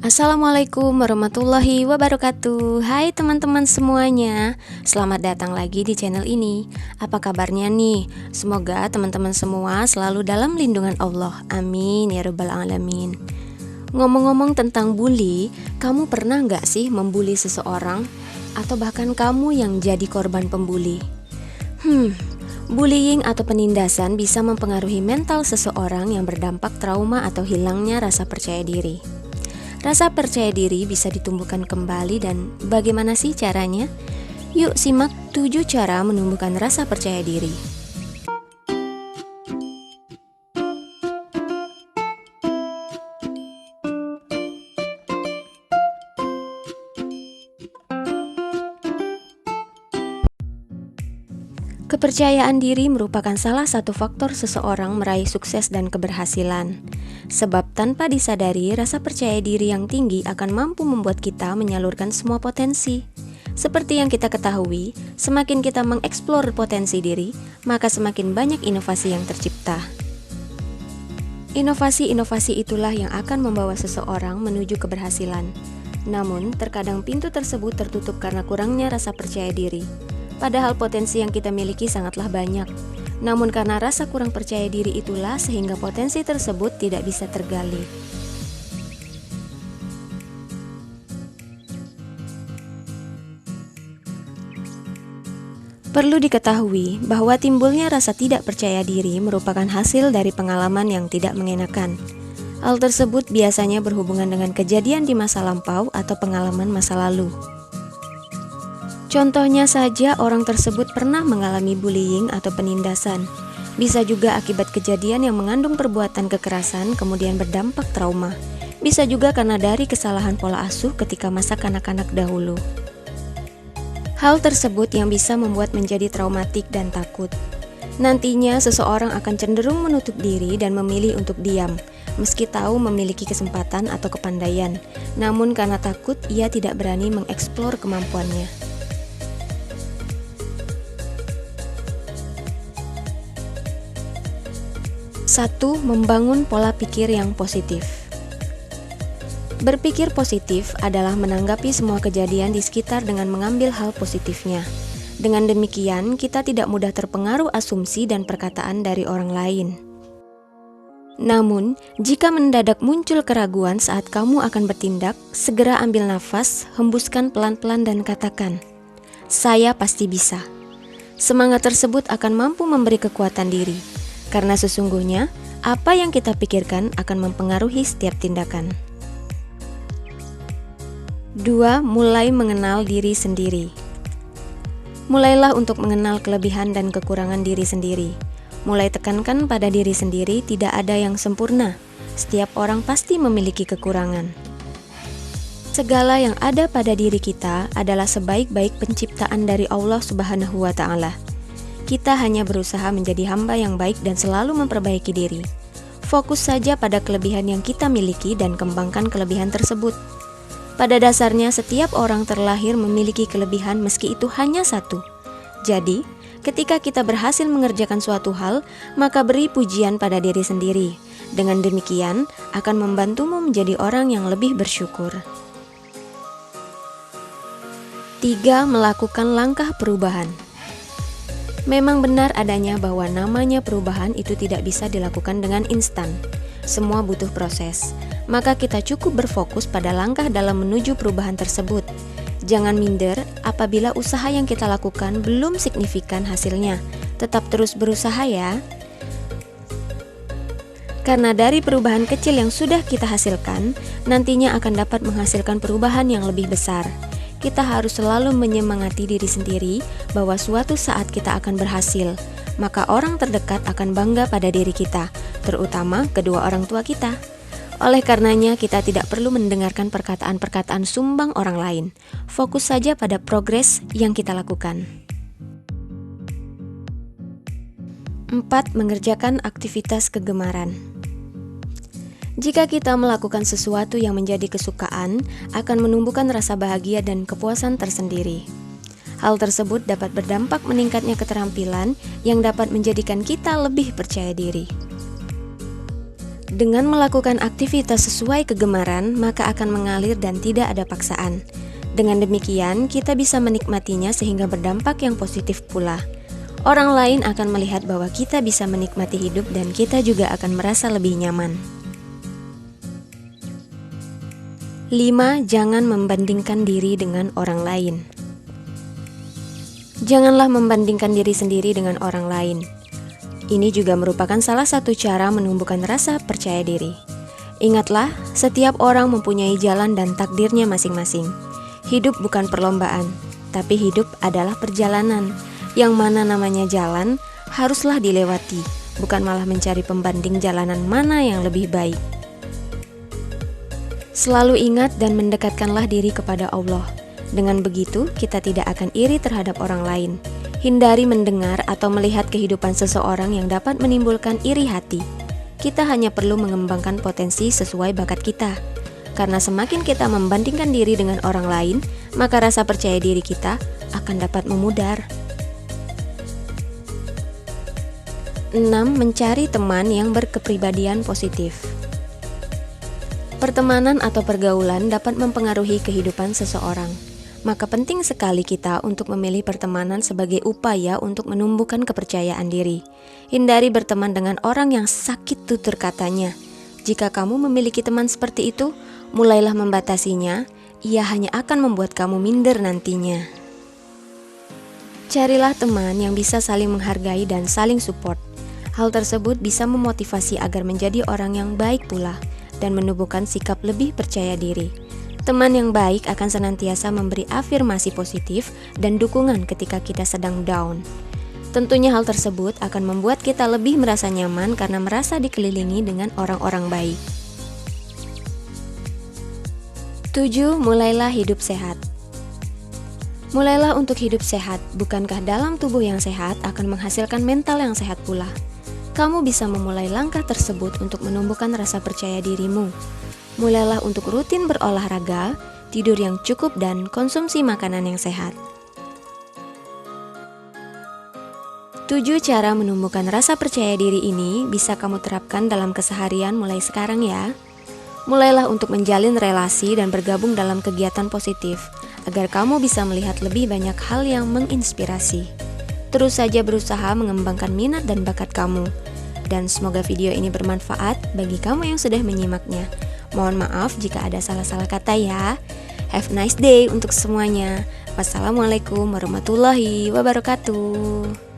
Assalamualaikum warahmatullahi wabarakatuh. Hai teman-teman semuanya, selamat datang lagi di channel ini. Apa kabarnya nih? Semoga teman-teman semua selalu dalam lindungan Allah. Amin ya rabbal alamin. Ngomong-ngomong tentang bully, kamu pernah nggak sih membuli seseorang? Atau bahkan kamu yang jadi korban pembuli? Bullying atau penindasan bisa mempengaruhi mental seseorang yang berdampak trauma atau hilangnya rasa percaya diri. Rasa percaya diri bisa ditumbuhkan kembali, dan bagaimana sih caranya? Yuk simak 7 cara menumbuhkan rasa percaya diri. Kepercayaan diri merupakan salah satu faktor seseorang meraih sukses dan keberhasilan. Sebab tanpa disadari, rasa percaya diri yang tinggi akan mampu membuat kita menyalurkan semua potensi. Seperti yang kita ketahui, semakin kita mengeksplor potensi diri, maka semakin banyak inovasi yang tercipta. Inovasi-inovasi itulah yang akan membawa seseorang menuju keberhasilan. Namun, terkadang pintu tersebut tertutup karena kurangnya rasa percaya diri. Padahal potensi yang kita miliki sangatlah banyak. Namun karena rasa kurang percaya diri itulah sehingga potensi tersebut tidak bisa tergali. Perlu diketahui bahwa timbulnya rasa tidak percaya diri merupakan hasil dari pengalaman yang tidak mengenakan. Hal tersebut biasanya berhubungan dengan kejadian di masa lampau atau pengalaman masa lalu. Contohnya saja, orang tersebut pernah mengalami bullying atau penindasan. Bisa juga akibat kejadian yang mengandung perbuatan kekerasan kemudian berdampak trauma. Bisa juga karena dari kesalahan pola asuh ketika masa kanak-kanak dahulu. Hal tersebut yang bisa membuat menjadi traumatik dan takut. Nantinya seseorang akan cenderung menutup diri dan memilih untuk diam, meski tahu memiliki kesempatan atau kepandaian. Namun karena takut, ia tidak berani mengeksplor kemampuannya. 1. Membangun pola pikir yang positif. Berpikir positif adalah menanggapi semua kejadian di sekitar dengan mengambil hal positifnya. Dengan demikian, kita tidak mudah terpengaruh asumsi dan perkataan dari orang lain. Namun, jika mendadak muncul keraguan saat kamu akan bertindak, segera ambil nafas, hembuskan pelan-pelan dan katakan, "Saya pasti bisa." Semangat tersebut akan mampu memberi kekuatan diri. Karena sesungguhnya, apa yang kita pikirkan akan mempengaruhi setiap tindakan. 2. Mulai mengenal diri sendiri. Mulailah untuk mengenal kelebihan dan kekurangan diri sendiri. Mulai tekankan pada diri sendiri, tidak ada yang sempurna. Setiap orang pasti memiliki kekurangan. Segala yang ada pada diri kita adalah sebaik-baik penciptaan dari Allah Subhanahu wa Ta'ala. Kita hanya berusaha menjadi hamba yang baik dan selalu memperbaiki diri. Fokus saja pada kelebihan yang kita miliki dan kembangkan kelebihan tersebut. Pada dasarnya, setiap orang terlahir memiliki kelebihan meski itu hanya satu. Jadi, ketika kita berhasil mengerjakan suatu hal, maka beri pujian pada diri sendiri. Dengan demikian, akan membantumu menjadi orang yang lebih bersyukur. 3. Melakukan langkah perubahan. Memang benar adanya bahwa namanya perubahan itu tidak bisa dilakukan dengan instan. Semua butuh proses. Maka kita cukup berfokus pada langkah dalam menuju perubahan tersebut. Jangan minder apabila usaha yang kita lakukan belum signifikan hasilnya. Tetap terus berusaha ya. Karena dari perubahan kecil yang sudah kita hasilkan, nantinya akan dapat menghasilkan perubahan yang lebih besar. Kita harus selalu menyemangati diri sendiri bahwa suatu saat kita akan berhasil. Maka orang terdekat akan bangga pada diri kita, terutama kedua orang tua kita. Oleh karenanya, kita tidak perlu mendengarkan perkataan-perkataan sumbang orang lain. Fokus saja pada progres yang kita lakukan. 4. Mengerjakan aktivitas kegemaran. Jika kita melakukan sesuatu yang menjadi kesukaan, akan menumbuhkan rasa bahagia dan kepuasan tersendiri. Hal tersebut dapat berdampak meningkatnya keterampilan yang dapat menjadikan kita lebih percaya diri. Dengan melakukan aktivitas sesuai kegemaran, maka akan mengalir dan tidak ada paksaan. Dengan demikian, kita bisa menikmatinya sehingga berdampak yang positif pula. Orang lain akan melihat bahwa kita bisa menikmati hidup dan kita juga akan merasa lebih nyaman. 5. Jangan membandingkan diri dengan orang lain. Janganlah membandingkan diri sendiri dengan orang lain. Ini juga merupakan salah satu cara menumbuhkan rasa percaya diri. Ingatlah, setiap orang mempunyai jalan dan takdirnya masing-masing. Hidup bukan perlombaan, tapi hidup adalah perjalanan. Yang mana namanya jalan, haruslah dilewati, bukan malah mencari pembanding jalanan mana yang lebih baik. Selalu ingat dan mendekatkanlah diri kepada Allah. Dengan begitu, kita tidak akan iri terhadap orang lain. Hindari mendengar atau melihat kehidupan seseorang yang dapat menimbulkan iri hati. Kita hanya perlu mengembangkan potensi sesuai bakat kita. Karena semakin kita membandingkan diri dengan orang lain, maka rasa percaya diri kita akan dapat memudar. 6. Mencari teman yang berkepribadian positif. Pertemanan atau pergaulan dapat mempengaruhi kehidupan seseorang. Maka penting sekali kita untuk memilih pertemanan sebagai upaya untuk menumbuhkan kepercayaan diri. Hindari berteman dengan orang yang sakit tutur katanya. Jika kamu memiliki teman seperti itu, mulailah membatasinya. Ia hanya akan membuat kamu minder nantinya. Carilah teman yang bisa saling menghargai dan saling support. Hal tersebut bisa memotivasi agar menjadi orang yang baik pula dan menumbuhkan sikap lebih percaya diri. Teman yang baik akan senantiasa memberi afirmasi positif dan dukungan ketika kita sedang down. Tentunya hal tersebut akan membuat kita lebih merasa nyaman karena merasa dikelilingi dengan orang-orang baik. 7. Mulailah hidup sehat. Mulailah untuk hidup sehat. Bukankah dalam tubuh yang sehat akan menghasilkan mental yang sehat pula? Kamu bisa memulai langkah tersebut untuk menumbuhkan rasa percaya dirimu. Mulailah untuk rutin berolahraga, tidur yang cukup, dan konsumsi makanan yang sehat. 7 cara menumbuhkan rasa percaya diri ini bisa kamu terapkan dalam keseharian mulai sekarang ya. Mulailah untuk menjalin relasi dan bergabung dalam kegiatan positif, agar kamu bisa melihat lebih banyak hal yang menginspirasi. Terus saja berusaha mengembangkan minat dan bakat kamu. Dan semoga video ini bermanfaat bagi kamu yang sudah menyimaknya. Mohon maaf jika ada salah-salah kata ya. Have a nice day untuk semuanya. Wassalamualaikum warahmatullahi wabarakatuh.